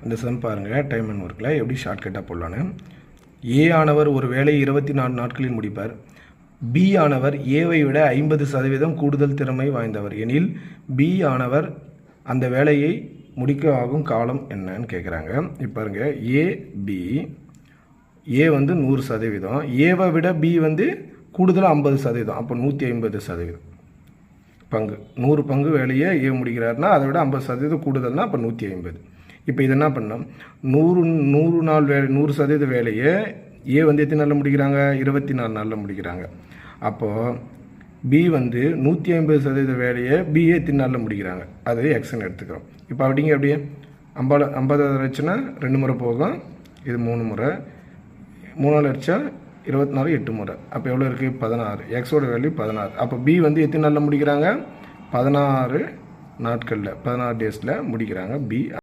இந்த சம் பாருங்கள், time and ஒர்க்கில் எப்படி ஷார்ட்கட்டாக போடலான்னு. ஏ ஆனவர் ஒரு வேலையை 24 நாட்களில் முடிப்பார். பி ஆனவர் ஏவை விட 50% கூடுதல் திறமை வாய்ந்தவர் எனில் பி ஆனவர் அந்த வேலையை முடிக்க ஆகும் காலம் என்னன்னு கேட்குறாங்க. இப்போ பாருங்க, ஏ வந்து 100%, ஏவை விட பி வந்து கூடுதலாக 50%, அப்போ 150% பங்கு. 100 பங்கு வேலையை ஏ முடிக்கிறாருன்னா அதை விட 50% கூடுதல்னா அப்போ 150. இப்போ இது என்ன பண்ணோம், 100 நாள் வேலை 100% வேலையை ஏ வந்து எத்தனை நாளில் முடிக்கிறாங்க, 24 நாளில் முடிக்கிறாங்க. அப்போது பி வந்து 150% வேலையை பிஏ எத்தனை நாளில் முடிக்கிறாங்க, அது எக்ஸ்ன்னு எடுத்துக்கிறோம். இப்போ அப்படியே 50 அடிச்சுன்னா 2 முறை போகும், இது 3 முறை, 3 நாள் அடித்தா 24 8 முறை, அப்போ எவ்வளோ இருக்குது 16. எக்ஸோட வேல்யூ 16. அப்போ பி வந்து எத்தனை நாளில் முடிக்கிறாங்க, 16 நாட்களில் 16 டேஸில் முடிக்கிறாங்க பி.